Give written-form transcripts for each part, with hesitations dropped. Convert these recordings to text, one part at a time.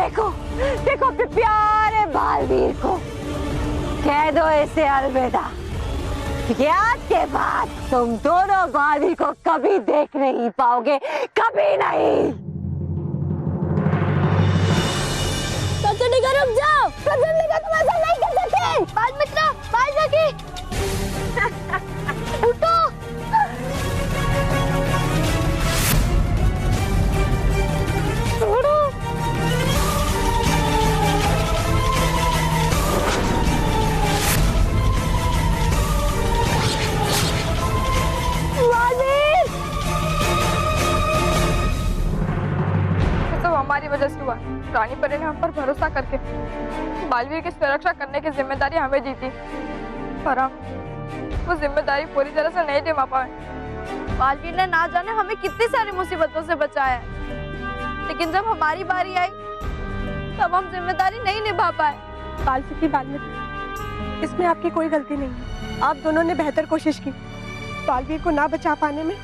देखो देखो अपने प्यारे बालवीर को कह दो इसे अलविदा, क्योंकि आज के बाद तुम दोनों बालवीर को कभी देख नहीं पाओगे, कभी नहीं। प्रचंडिका रुक जाओ, प्रचंडिका तुम ऐसा नहीं कर सकते। बाल मित्रा, बाल सखी उठो। छोड़ो। सब हमारी वजह से हुआ। रानी परी ने हम पर भरोसा करके बालवीर की सुरक्षा करने की जिम्मेदारी हमें दी थी, पर हम वो जिम्मेदारी पूरी तरह से नहीं निभा पाए। बालवीर ने ना जाने हमें कितनी सारी मुसीबतों से बचाया, लेकिन जब हमारी बारी आई तब हम जिम्मेदारी नहीं निभा पाए। बालसखी बालमित्र, इसमें आपकी कोई गलती नहीं है। आप दोनों ने बेहतर कोशिश की। बालवीर को ना बचा पाने में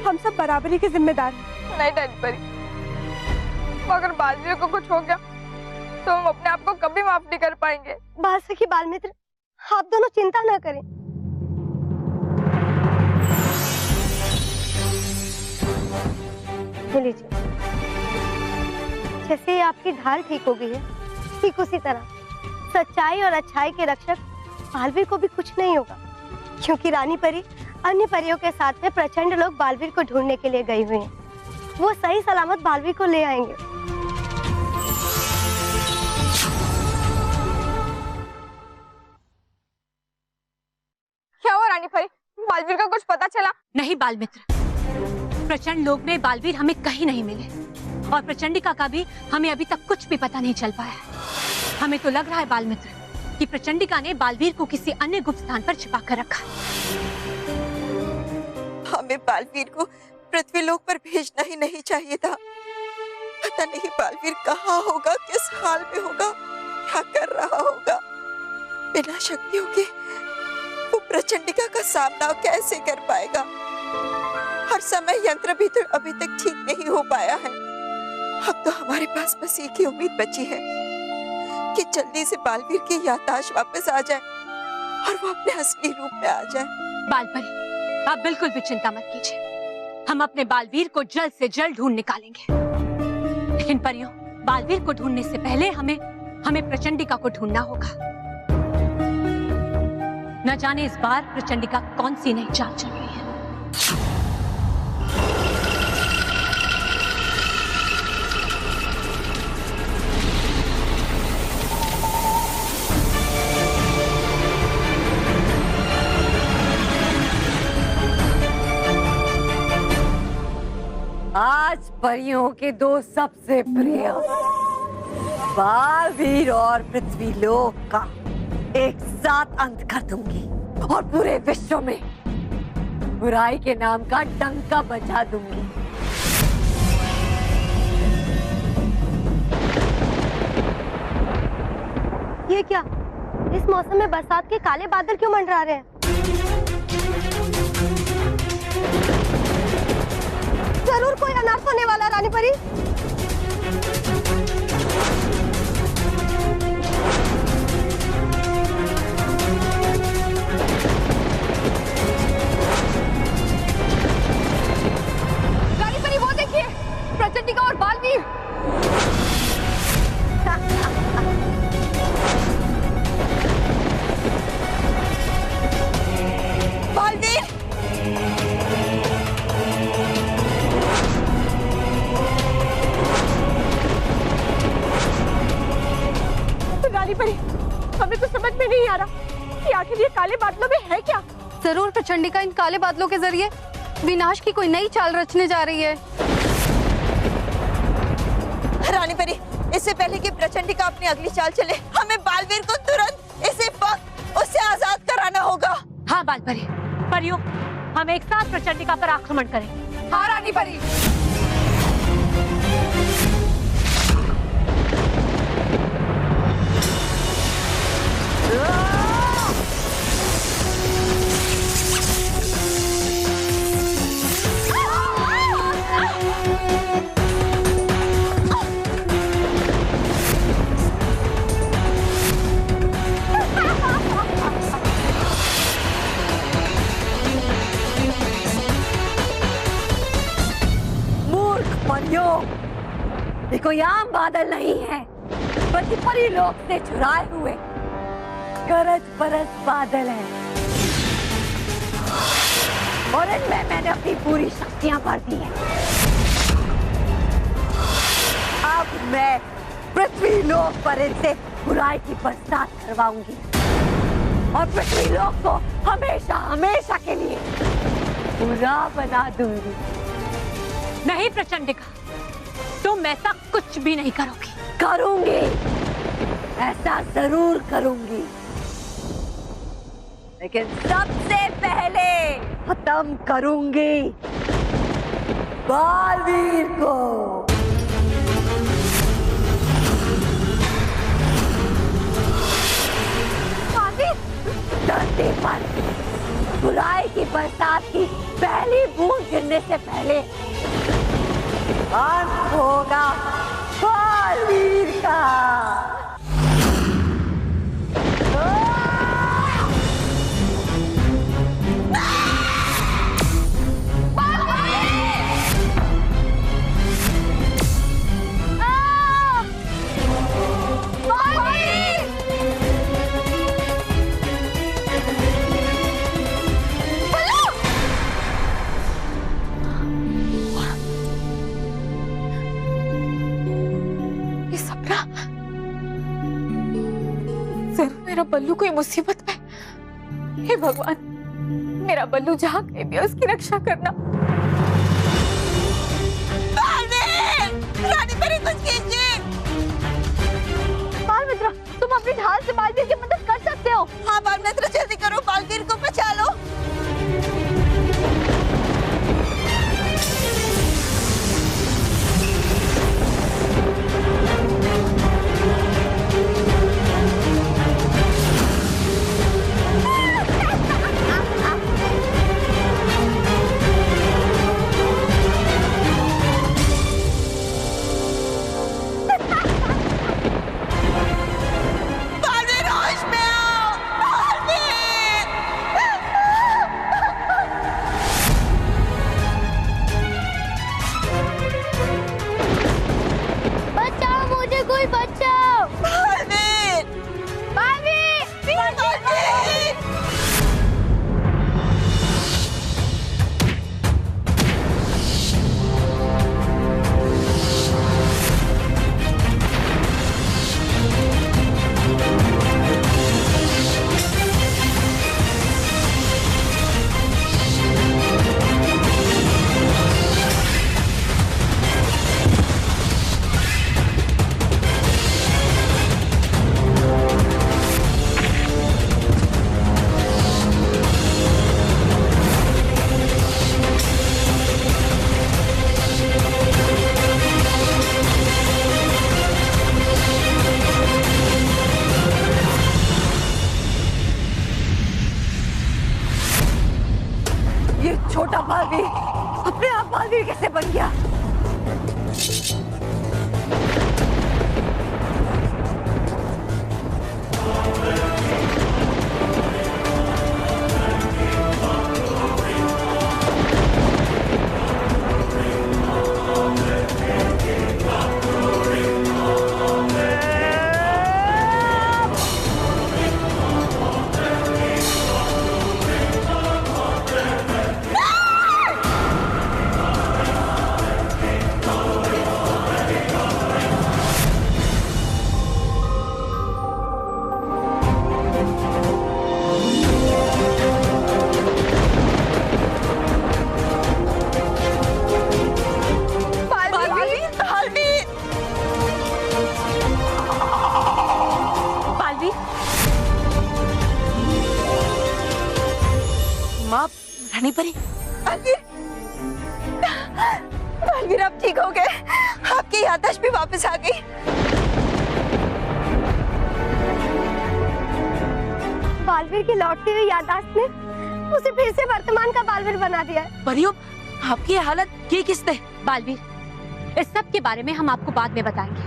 हम सब बराबरी के जिम्मेदार हैं। नहीं रानी परी, अगर बालवीर को कुछ हो गया तो हम अपने आप को कभी माफ नहीं कर पाएंगे। बालसखी बालमित्र, आप दोनों चिंता ना करें। लीजिए, जैसे ही आपकी ढाल ठीक हो गई है, ठीक उसी तरह सच्चाई और अच्छाई के रक्षक बालवीर को भी कुछ नहीं होगा, क्योंकि रानी परी अन्य परियों के साथ में प्रचंड लोग बालवीर को ढूंढने के लिए गए हुए हैं। वो सही सलामत बालवीर को ले आएंगे। क्या हुआ रानी परी, बालवीर का कुछ पता चला? नहीं बालमित्र, प्रचंड लोग में बालवीर हमें कहीं नहीं मिले, और प्रचंडिका का भी हमें अभी तक कुछ भी पता नहीं चल पाया। हमें तो लग रहा है बालमित्र कि प्रचंडिका ने बालवीर को किसी अन्य गुप्त स्थान पर छिपा कर रखा। हमें बालवीर को पृथ्वीलोक पर भेजना ही नहीं चाहिए था। पता नहीं बालवीर कहाँ होगा, किस हाल में होगा, क्या कर रहा होगा। बिना शक्तियों के वो प्रचंडिका का सामना कैसे कर पाएगा। हर समय यंत्र भी तो अभी तक ठीक नहीं हो पाया है। अब तो हमारे पास बस एक ही उम्मीद बची है कि जल्दी से बालवीर की याददाश्त वापस आ जाए और वो अपने असली रूप में आ जाए। बालपरी, आप बिल्कुल भी चिंता मत कीजिए, हम अपने बालवीर को जल्द से जल्द ढूंढ निकालेंगे। लेकिन परियों, बालवीर को ढूंढने से पहले हमें प्रचंडिका को ढूंढना होगा। न जाने इस बार प्रचंडिका कौन सी नई चाल चल रही है। आज परियों के दो सबसे प्रिय बालवीर और पृथ्वीलोक का एक साथ अंत कर दूंगी, और पूरे विश्व में बुराई के नाम का डंका बजा दूंगी। ये क्या, इस मौसम में बरसात के काले बादल क्यों मंडरा रहे हैं? जरूर कोई अनर्थ होने वाला है रानी परी। रानी परी वो देखिए, प्रचंडिका और बालवीर। बालवीर! रानी परी, हमें तो समझ में नहीं आ रहा कि आखिर ये काले बादलों में है क्या। जरूर प्रचंडिका इन काले बादलों के जरिए विनाश की कोई नई चाल रचने जा रही है। रानी परी, इससे पहले कि प्रचंडिका अपनी अगली चाल चले, हमें बालवीर को तुरंत इसी वक्त उससे आजाद कराना होगा। हाँ बालपरी, परियों, हम एक साथ प्रचंडिका पर आक्रमण करें। हाँ रानी परी। कोई आम बादल नहीं है, बल्कि परीलोक से चुराए हुए गरज बरस बादल हैं। और इनमें मैंने अपनी पूरी शक्तियां भर दी हैं। अब मैं पृथ्वी लोक पर इनसे बुराई की बरसात करवाऊंगी और पृथ्वी लोक को हमेशा हमेशा के लिए बुरा बना दूंगी। नहीं प्रचंडिका, तुम ऐसा कुछ भी नहीं करोगी। करूंगी, ऐसा जरूर करूंगी, लेकिन सबसे पहले खत्म करूंगी बालवीर को। धरती पर बुराई की बरसात की पहली बूंद गिरने से पहले अंत होगा बालवीर का। मेरा बल्लू कोई मुसीबत में। हे भगवान, मेरा बल्लू जहाँ कहीं भी है उसकी रक्षा करना। रानी परी कुछ कीजिए। बाल मित्र, तुम अपनी ढाल से बालवीर की मदद कर सकते हो। हाँ बाल मित्र, जल्दी करो, बालवीर को बचा लो। छोटा बालवीर अपने आप बालवीर कैसे बन गया? रानी परी, बालवीर आप ठीक हो गए? आपकी याददाश्त भी वापस आ गई। बालवीर की लौटती हुई याददाश्त ने उसे फिर से वर्तमान का बालवीर बना दिया है। परियों, आपकी हालत ये किसने? बालवीर, इस सब के बारे में हम आपको बाद में बताएंगे,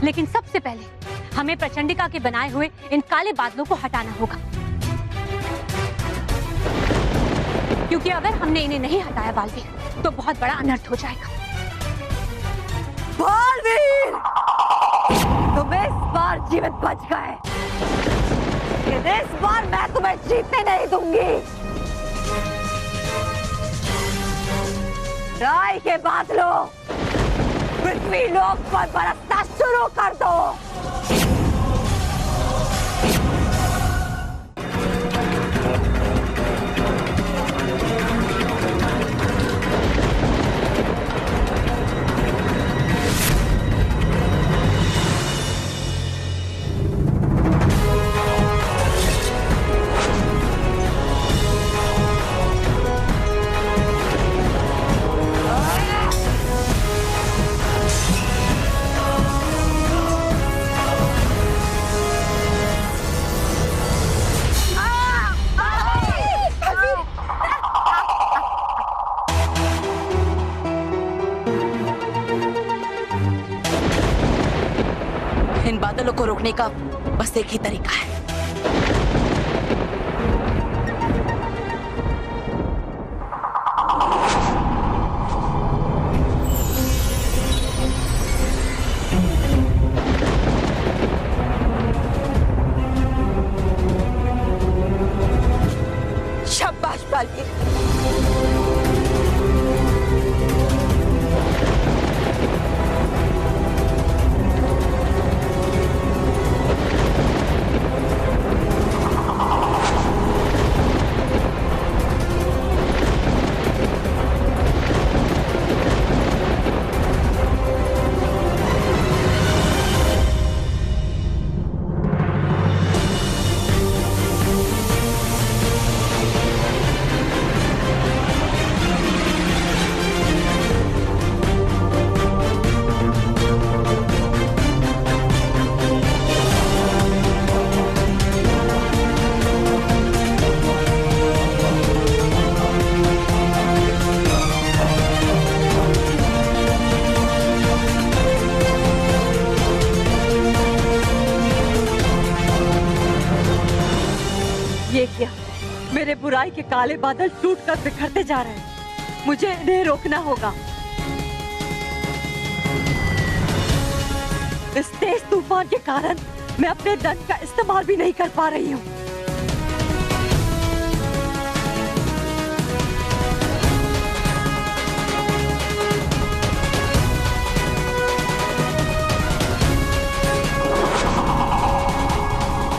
लेकिन सबसे पहले हमें प्रचंडिका के बनाए हुए इन काले बादलों को हटाना होगा, क्योंकि अगर हमने इन्हें नहीं हटाया बालवीर, तो बहुत बड़ा अनर्थ हो जाएगा। बालवीर! बालवीर, तुम इस बार जीवित बच गए, लेकिन इस बार मैं तुम्हें जीतने नहीं दूंगी। राय के बादलों पृथ्वी लोक पर बरसना शुरू कर दो। इन बादलों को रोकने का बस एक ही तरीका है। शाबाश बालवीर। ये क्या? मेरे बुराई के काले बादल टूटकर बिखरते जा रहे हैं। मुझे इन्हें रोकना होगा। इस तेज तूफान के कारण मैं अपने दंड का इस्तेमाल भी नहीं कर पा रही हूँ।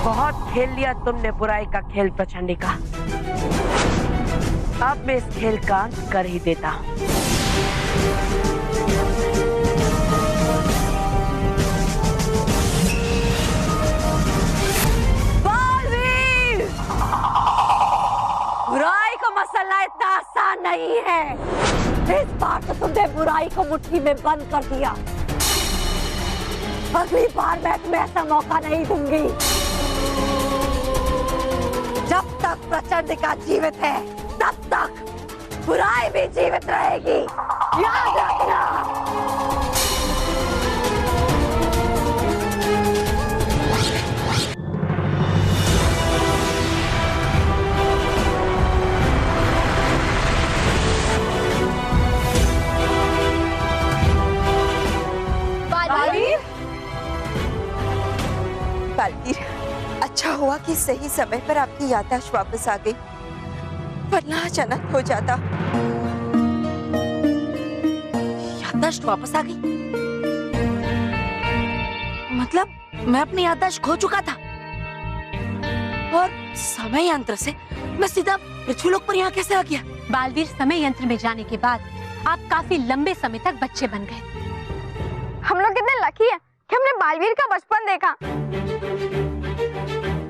बहुत खेल लिया तुमने बुराई का खेल प्रचंडिका। अब मैं इस खेल का अंत कर ही देता हूँ। बालवीर! बुराई को मसला इतना आसान नहीं है। इस बार तो तुमने बुराई को मुट्ठी में बंद कर दिया। अगली बार मैं तुम्हें ऐसा मौका नहीं दूंगी। जब तक प्रचंडिका जीवित है, तब तक बुराई भी जीवित रहेगी। याद रखना। बालवीर, अच्छा हुआ कि सही समय पर आपकी याददाश्त वापस आ गई, वरना अचानक हो जाता। याददाश्त वापस आ गई? मतलब मैं अपनी याददाश्त खो चुका था और समय यंत्र से मैं सीधा पृथ्वीलोक पर यहाँ कैसे आ गया? बालवीर, समय यंत्र में जाने के बाद आप काफी लंबे समय तक बच्चे बन गए। हम लोग कितने लकी हैं कि हमने बालवीर का बचपन देखा।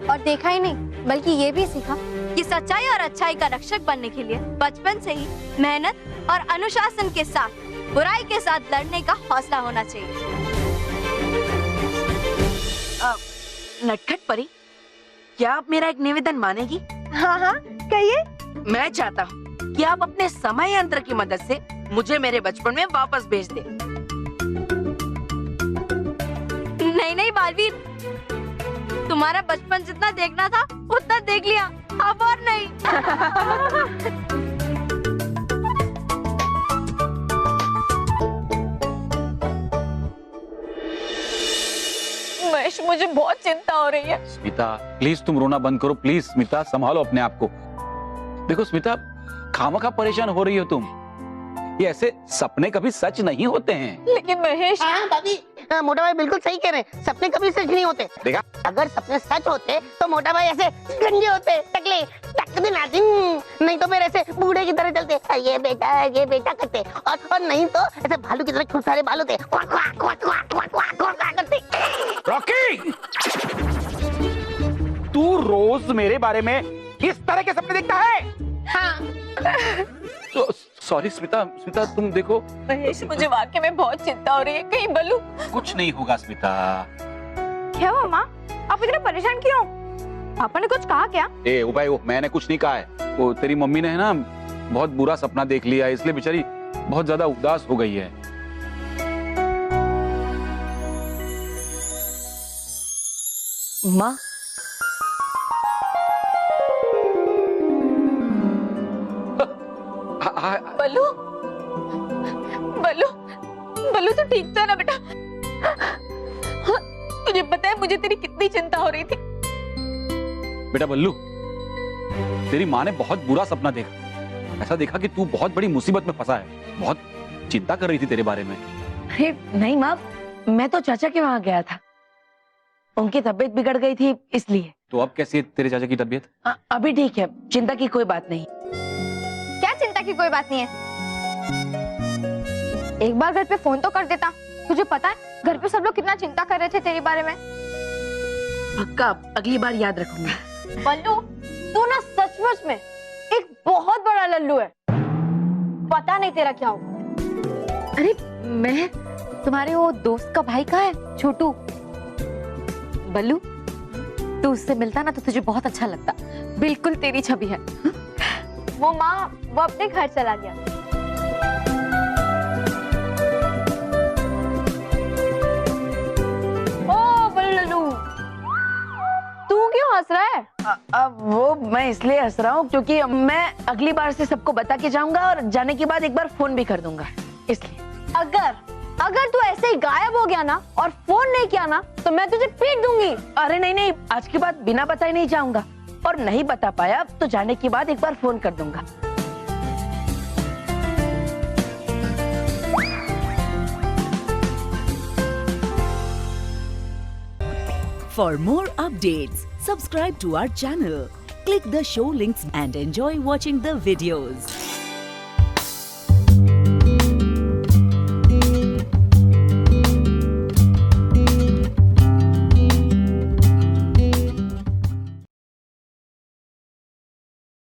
और देखा ही नहीं, बल्कि ये भी सीखा कि सच्चाई और अच्छाई का रक्षक बनने के लिए बचपन से ही मेहनत और अनुशासन के साथ बुराई के साथ लड़ने का हौसला होना चाहिए। नटखट परी, क्या आप मेरा एक निवेदन मानेगी? हाँ हाँ, कहिए। मैं चाहता हूँ कि आप अपने समय यंत्र की मदद से मुझे मेरे बचपन में वापस भेज दें। नहीं नहीं बालवीर, तुम्हारा बचपन जितना देखना था उतना देख लिया, अब और नहीं। महेश, मुझे बहुत चिंता हो रही है। स्मिता प्लीज तुम रोना बंद करो, प्लीज स्मिता संभालो अपने आप को। देखो स्मिता, खामखा परेशान हो रही हो तुम, ये ऐसे सपने कभी सच नहीं होते हैं। लेकिन महेश, हाँ भाभी, मोटा भाई बिल्कुल सही कह रहे हैं, सपने कभी सच नहीं होते। देखा? अगर सपने सच होते तो मोटा भाई ऐसे गंजे होते, टकले टक दिन आदिन, नहीं तो फिर ऐसे बूढ़े की तरह चलते, ये बेटा करते, और नहीं तो ऐसे भालू की तरह खूब सारे बाल होते, quack quack quack quack quack quack quack करते। रॉकी, तू रोज मेरे बारे में इस तरह के सपने देखता है? हाँ। सॉरी स्मिता, स्मिता तुम देखो। महेश, मुझे वाकई में बहुत चिंता हो रही है, कहीं बल्लू। कुछ नहीं होगा स्मिता। क्या हुआ माँ, आप इतना परेशान क्यों? पापा ने कुछ कहा क्या? ए ओ भाई, मैंने कुछ नहीं कहा है। वो तेरी मम्मी ने है ना बहुत बुरा सपना देख लिया, इसलिए बेचारी बहुत ज्यादा उदास हो गई है। माँ, बल्लू, बल्लू, बल्लू तो ठीक था ना बेटा? तुझे पता है मुझे तेरी कितनी चिंता हो रही थी। बेटा बल्लू, तेरी माँ ने बहुत बुरा सपना देखा, ऐसा देखा कि तू बहुत बड़ी मुसीबत में फंसा है, बहुत चिंता कर रही थी तेरे बारे में। अरे नहीं माँ, मैं तो चाचा के वहाँ गया था, उनकी तबीयत बिगड़ गई थी इसलिए। तो अब कैसी है तेरे चाचा की तबीयत? अभी ठीक है, चिंता की कोई बात नहीं। क्या चिंता की कोई बात नहीं है? एक बार घर पे फोन तो कर देता। तुझे पता है घर पे सब लोग कितना चिंता कर रहे थे तेरे बारे में। पक्का अगली बार याद रखूंगा। बल्लू, तू ना सचमुच में एक बहुत बड़ा लल्लू है, पता नहीं तेरा क्या होगा। अरे मैं तुम्हारे वो दोस्त का भाई कहाँ है, छोटू? बल्लू, तू उससे मिलता ना तो तुझे बहुत अच्छा लगता, बिल्कुल तेरी छवि है। वो वो अपने घर चला गया। ओ बल्लू, तू क्यों हंस रहा है? अब वो मैं इसलिए हंस रहा हूँ क्योंकि मैं अगली बार से सबको बता के जाऊंगा और जाने के बाद एक बार फोन भी कर दूंगा, इसलिए। अगर तू ऐसे ही गायब हो गया ना और फोन नहीं किया ना तो मैं तुझे पीट दूंगी। अरे नहीं नहीं, आज के बाद बिना बताए नहीं जाऊंगा, और नहीं बता पाया तो जाने के बाद एक बार फोन कर दूंगा। For more updates, subscribe to our channel, click the show links and enjoy watching the videos.